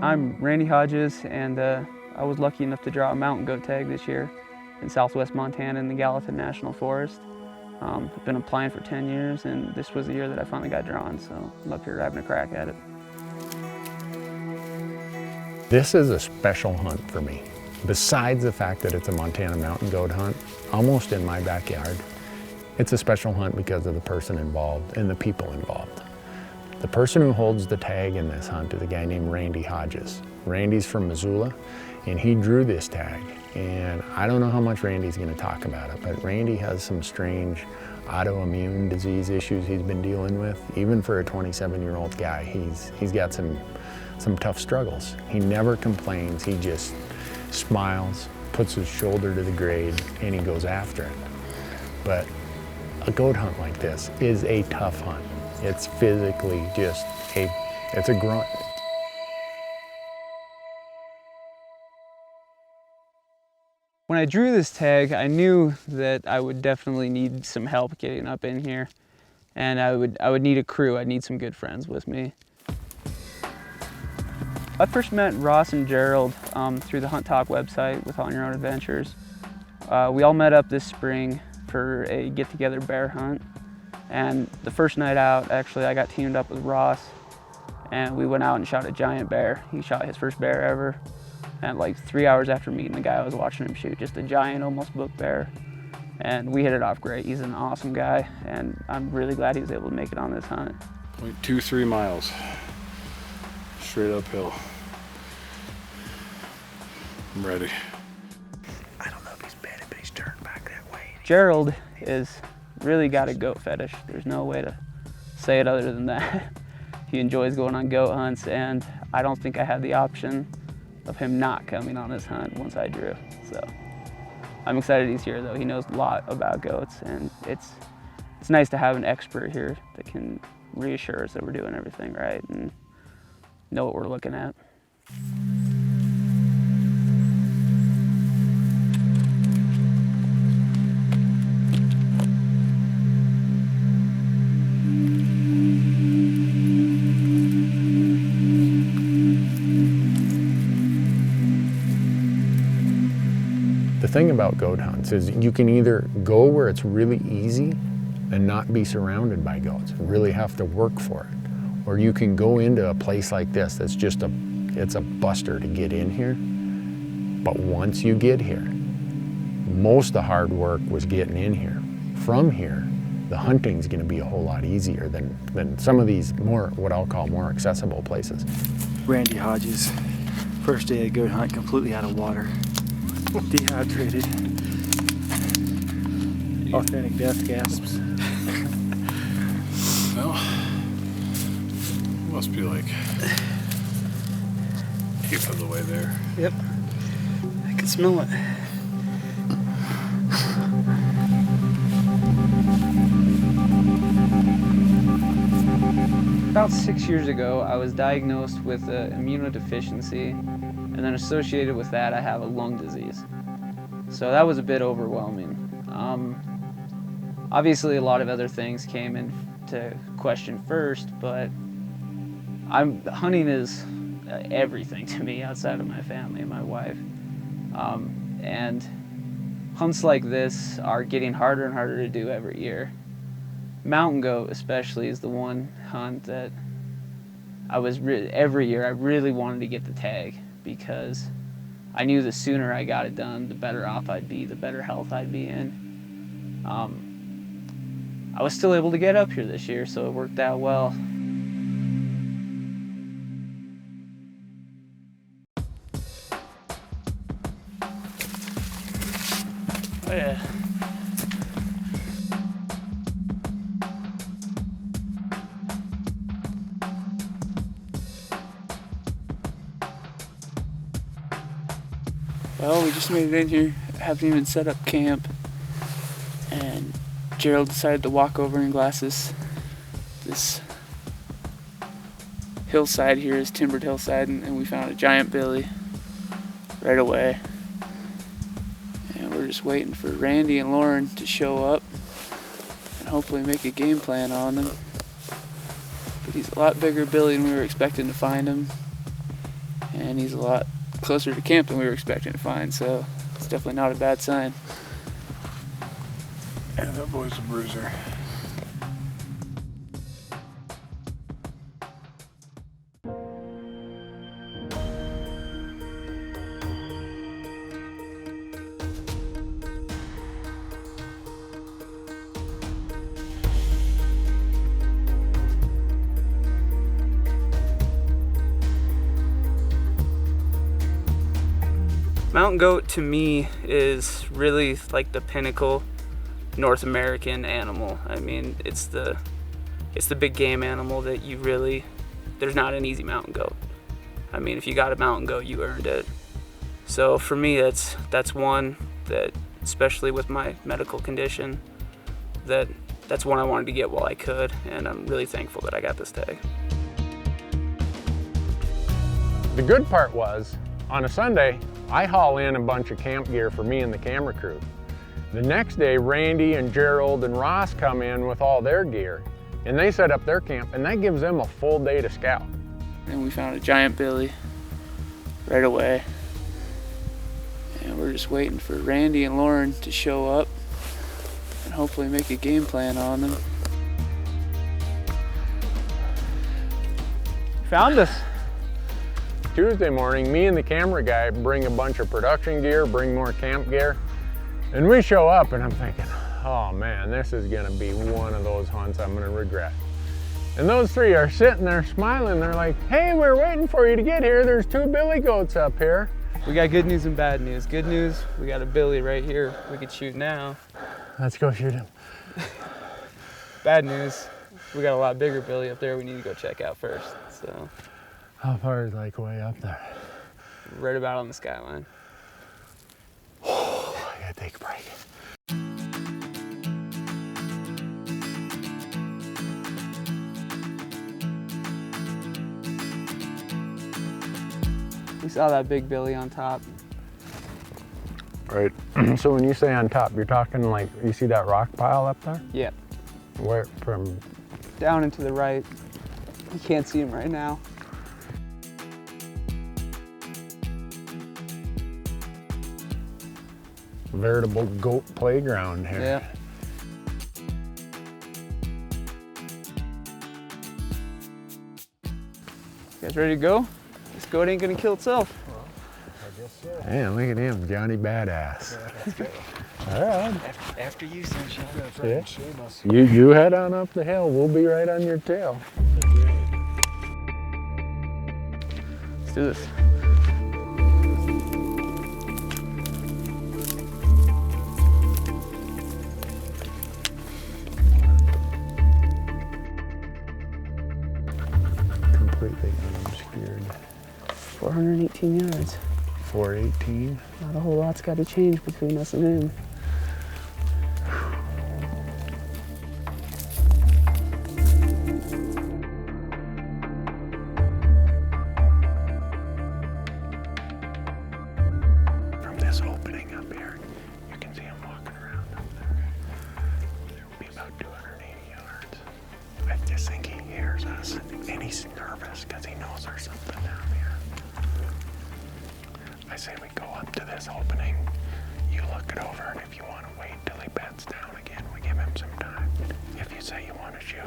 I'm Randy Hodges, and I was lucky enough to draw a mountain goat tag this year in southwest Montana in the Gallatin National Forest. I've been applying for 10 years, and this was the year that I finally got drawn, so I'm up here having a crack at it. This is a special hunt for me. Besides the fact that it's a Montana mountain goat hunt, almost in my backyard, it's a special hunt because of the person involved and the people involved. The person who holds the tag in this hunt is a guy named Randy Hodges. Randy's from Missoula, and he drew this tag. And I don't know how much Randy's gonna talk about it, but Randy has some strange autoimmune disease issues he's been dealing with. Even for a 27-year-old guy, he's got some tough struggles. He never complains, he just smiles, puts his shoulder to the grade, and he goes after it. But a goat hunt like this is a tough hunt. It's physically just it's a grunt. When I drew this tag, I knew that I would definitely need some help getting up in here, and I would need a crew. I'd need some good friends with me. I first met Ross and Gerald through the Hunt Talk website with On Your Own Adventures. We all met up this spring for a get-together bear hunt. And the first night out, actually, I got teamed up with Ross, and we went out and shot a giant bear. He shot his first bear ever. And like 3 hours after meeting the guy, I was watching him shoot just a giant, almost book bear. And we hit it off great. He's an awesome guy, and I'm really glad he was able to make it on this hunt. 0.23 miles, straight uphill. I'm ready. I don't know if he's bedded, but he's turned back that way. Gerald is really got a goat fetish. There's no way to say it other than that. He enjoys going on goat hunts, and I don't think I had the option of him not coming on this hunt once I drew. So I'm excited he's here, though. He knows a lot about goats, and it's nice to have an expert here that can reassure us that we're doing everything right and know what we're looking at. The thing about goat hunts is you can either go where it's really easy and not be surrounded by goats, really have to work for it. Or you can go into a place like this that's just it's a buster to get in here. But once you get here, most of the hard work was getting in here. From here, the hunting's gonna be a whole lot easier than some of these more, what I'll call more accessible places. Randy Hodges, first day of goat hunt, completely out of water. Dehydrated. Authentic death gasps. Well, must be like half of the way there. Yep, I can smell it. About 6 years ago, I was diagnosed with an immunodeficiency, and then associated with that, I have a lung disease. So that was a bit overwhelming. Obviously, a lot of other things came into question first, but hunting is everything to me outside of my family and my wife. And hunts like this are getting harder and harder to do every year. Mountain goat especially is the one hunt that every year I really wanted to get the tag, because I knew the sooner I got it done, the better off I'd be, the better health I'd be in. I was still able to get up here this year, so it worked out well. Oh yeah. Well, we just made it in here, haven't even set up camp, and Gerald decided to walk over and glass this hillside here, is timbered hillside, and we found a giant billy right away. And we're just waiting for Randy and Lauren to show up and hopefully make a game plan on them. But he's a lot bigger billy than we were expecting to find him. and he's a lot closer to camp than we were expecting to find, so it's definitely not a bad sign. Yeah, that boy's a bruiser. Mountain goat to me is really like the pinnacle North American animal. I mean, it's the big game animal that you really, there's not an easy mountain goat. I mean, if you got a mountain goat, you earned it. So for me, that's one that, especially with my medical condition, that's one I wanted to get while I could, and I'm really thankful that I got this tag. The good part was, on a Sunday, I haul in a bunch of camp gear for me and the camera crew. The next day, Randy and Gerald and Ross come in with all their gear, and they set up their camp, and that gives them a full day to scout. And we found a giant billy right away. And we're just waiting for Randy and Lauren to show up and hopefully make a game plan on them. Found us. Tuesday morning, me and the camera guy bring a bunch of production gear, bring more camp gear, and we show up and I'm thinking, oh man, this is gonna be one of those hunts I'm gonna regret. And those three are sitting there smiling. They're like, hey, we're waiting for you to get here. There's 2 billy goats up here. We got good news and bad news. Good news, we got a billy right here we could shoot now. Let's go shoot him. Bad news, we got a lot bigger billy up there we need to go check out first. So, How far is like way up there? right about on the skyline. I gotta take a break. We saw that big billy on top. Right. So when you say on top, you're talking like, you see that rock pile up there? Yeah, Where from? down and to the right. You can't see him right now. Veritable goat playground here. Yeah. You guys ready to go? This goat ain't gonna kill itself. Man, look at him, Johnny Badass. All right. After you, sunshine. Yeah. You head on up the hill. We'll be right on your tail. Let's do this. Completely unobscured. 418 yards. 418. Not a whole lot's got to change between us and him. From this opening up here, you can see him walking around up there. There will be about 280 yards. I just think he hears us, and he's nervous because he knows there's something down here. I say we go up to this opening, you look it over, and if you want to wait till he beds down again, we give him some time. If you say you want to shoot,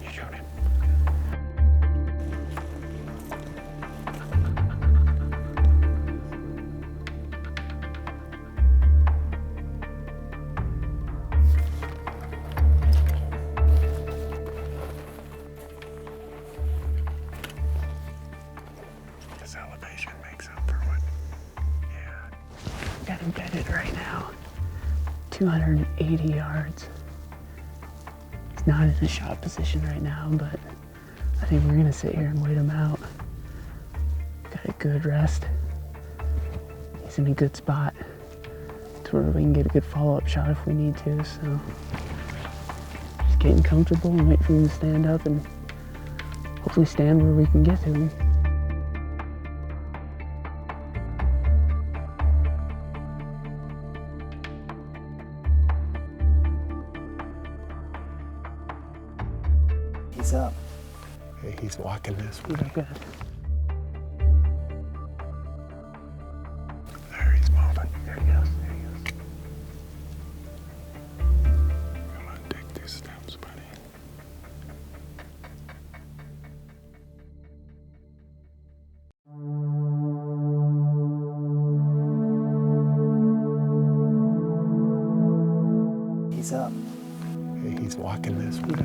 you shoot him. This elevation makes up for what? Yeah. Got him bedded right now. 280 yards. He's not in a shot position right now, but I think we're gonna sit here and wait him out. Got a good rest. He's in a good spot to where we can get a good follow-up shot if we need to, so. Just getting comfortable and wait for him to stand up and hopefully stand where we can get to him. He's up. Hey, he's walking this way. Look at it.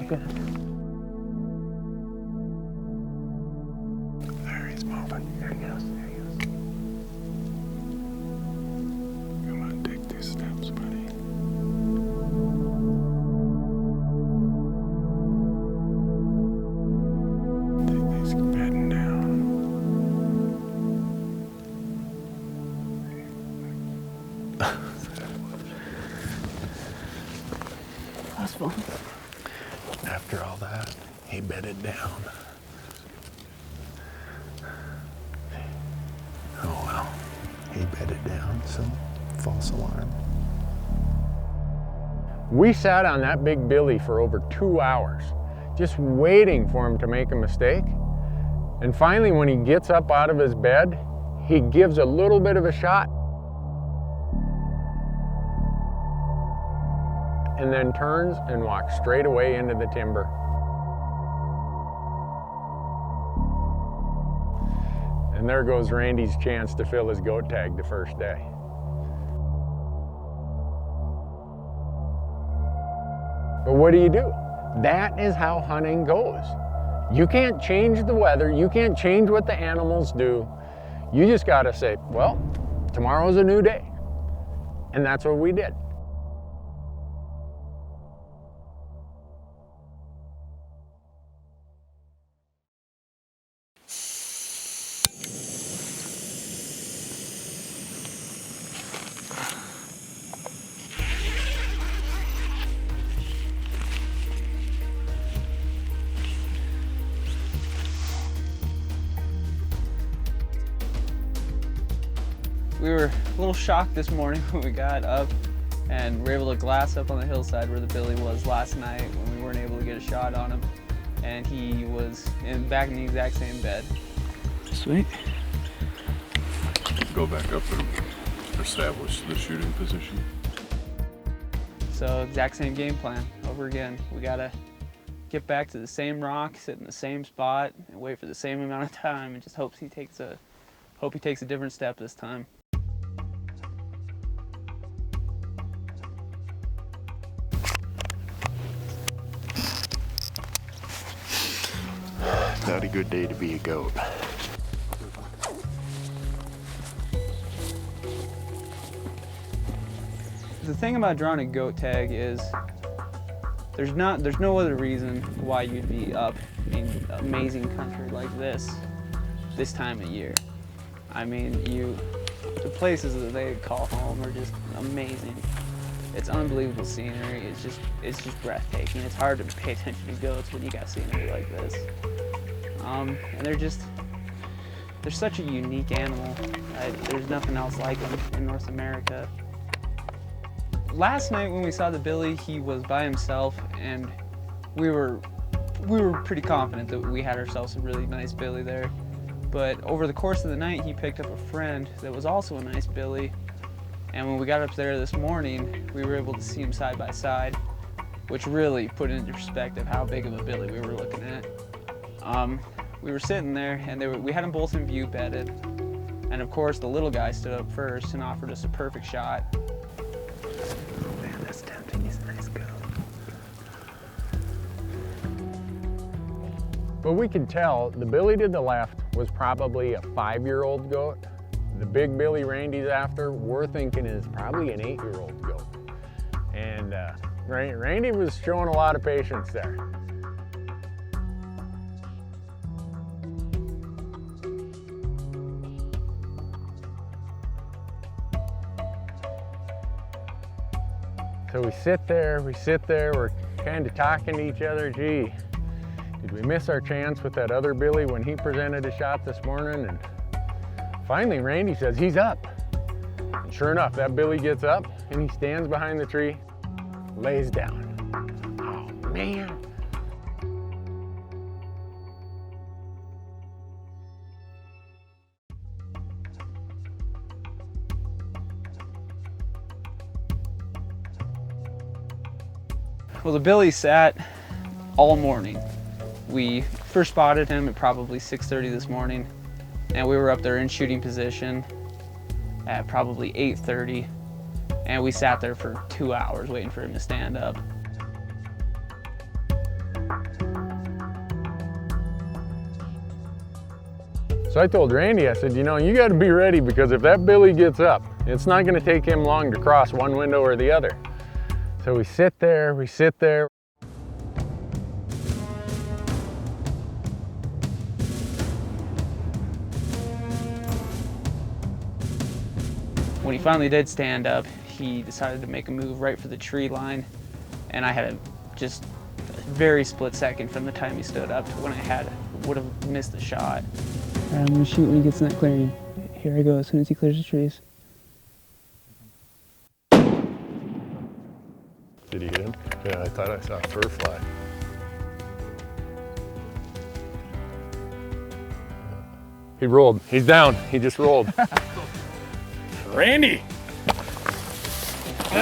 good. There, he's moving. There he goes. There he goes. Come on, take 2 steps, buddy. He's bedding down. That's fun. After all that, he bedded down. Oh well, he bedded down, so false alarm. We sat on that big billy for over 2 hours, just waiting for him to make a mistake. And finally, when he gets up out of his bed, he gives a little bit of a shot and then turns and walks straight away into the timber. And there goes Randy's chance to fill his goat tag the first day. But what do? That is how hunting goes. You can't change the weather, you can't change what the animals do. You just gotta say, well, tomorrow's a new day. And that's what we did. We were a little shocked this morning when we got up and were able to glass up on the hillside where the billy was last night when we weren't able to get a shot on him. And he was back in the exact same bed. Sweet. Go back up and establish the shooting position. So exact same game plan over again. We gotta get back to the same rock, sit in the same spot, and wait for the same amount of time, and just hope he takes a different step this time. Not a good day to be a goat. The thing about drawing a goat tag is there's no other reason why you'd be up in amazing country like this time of year. I mean, the places that they call home are just amazing. It's unbelievable scenery. It's just breathtaking. It's hard to pay attention to goats when you got scenery like this. And they're such a unique animal. There's nothing else like them in North America. Last night when we saw the billy, he was by himself, and we were pretty confident that we had ourselves a really nice billy there. But over the course of the night, he picked up a friend that was also a nice billy. And when we got up there this morning, we were able to see them side by side, which really put into perspective how big of a billy we were looking at. We were sitting there, and we had them both in view bedded. And of course, the little guy stood up first and offered us a perfect shot. Oh man, that's tempting. He's a nice goat. But we could tell the billy to the left was probably a 5-year-old goat. The big billy Randy's after, we're thinking is probably an 8-year-old goat. And Randy was showing a lot of patience there. So we sit there, we're kind of talking to each other. Gee, did we miss our chance with that other billy when he presented a shot this morning? And finally, Randy says he's up. And sure enough, that billy gets up and he stands behind the tree, lays down. Oh man. Well, the billy sat all morning. We first spotted him at probably 6:30 this morning, and we were up there in shooting position at probably 8:30, and we sat there for 2 hours waiting for him to stand up. So I told Randy, I said, you know, you got to be ready, because if that billy gets up, it's not going to take him long to cross one window or the other. So we sit there, When he finally did stand up, he decided to make a move right for the tree line, and I had just a very split second from the time he stood up to when I would have missed the shot. All right, I'm gonna shoot when he gets in that clearing. Here I go, as soon as he clears the trees. Did he hit him? Yeah, I thought I saw a fur fly. He rolled. He's down. He just rolled. Randy! The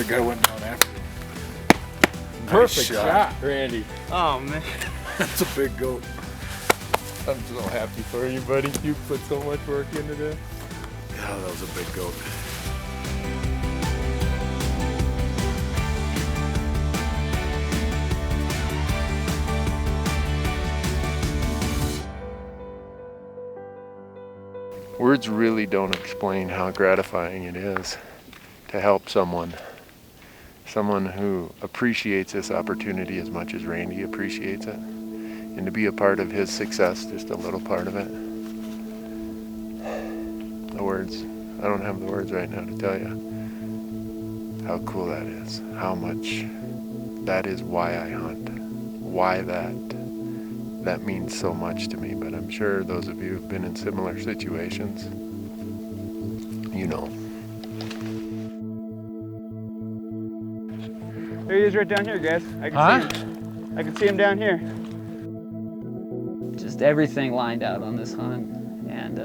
guy went down after him. Perfect shot. shot, Randy. Oh man. That's a big goat. I'm so happy for you, buddy. You put so much work into this. God, that was a big goat. Words really don't explain how gratifying it is to help someone who appreciates this opportunity as much as Randy appreciates it, and to be a part of his success, just a little part of it. The words, I don't have the words right now to tell you how cool that is, how much that is why I hunt, why that means so much to me. But I'm sure those of you who've been in similar situations, you know. There he is right down here, guys. I can see him. I can see him down here. Just everything lined out on this hunt, and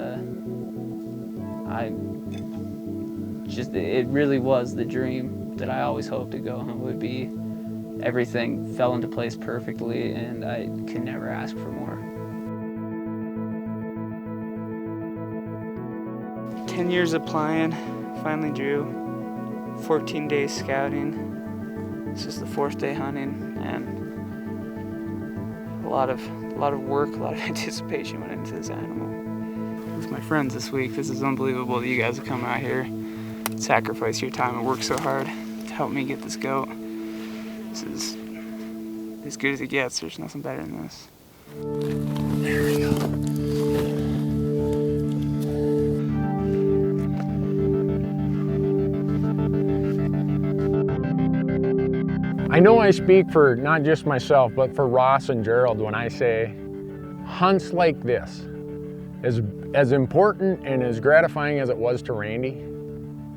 it really was the dream that I always hoped to go hunt would be. Everything fell into place perfectly, and I could never ask for more. 10 years applying, finally drew. 14 days scouting. This is the 4th day hunting, and a lot of work, a lot of anticipation went into this animal. With my friends this week, this is unbelievable that you guys have come out here, sacrifice your time and work so hard to help me get this goat. This is as good as it gets. There's nothing better than this. There we go. I know I speak for not just myself, but for Ross and Gerald when I say hunts like this, as important and as gratifying as it was to Randy,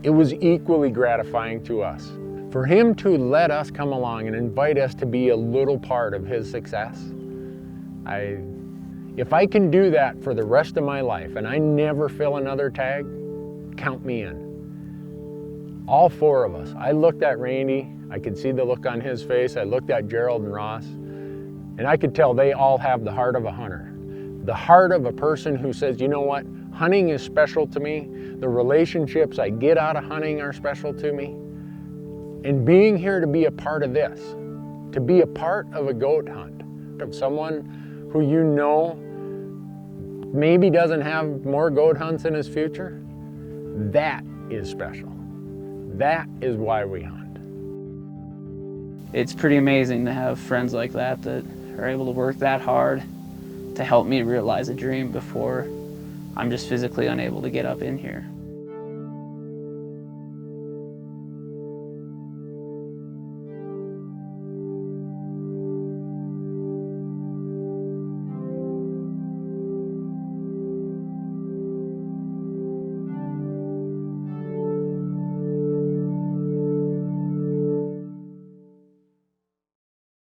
it was equally gratifying to us. For him to let us come along and invite us to be a little part of his success, if I can do that for the rest of my life and I never fill another tag, count me in. All 4 of us. I looked at Randy, I could see the look on his face, I looked at Gerald and Ross, and I could tell they all have the heart of a hunter. The heart of a person who says, you know what, hunting is special to me, the relationships I get out of hunting are special to me. And being here to be a part of this, to be a part of a goat hunt, of someone who you know maybe doesn't have more goat hunts in his future, that is special. That is why we hunt. It's pretty amazing to have friends like that are able to work that hard to help me realize a dream before I'm just physically unable to get up in here.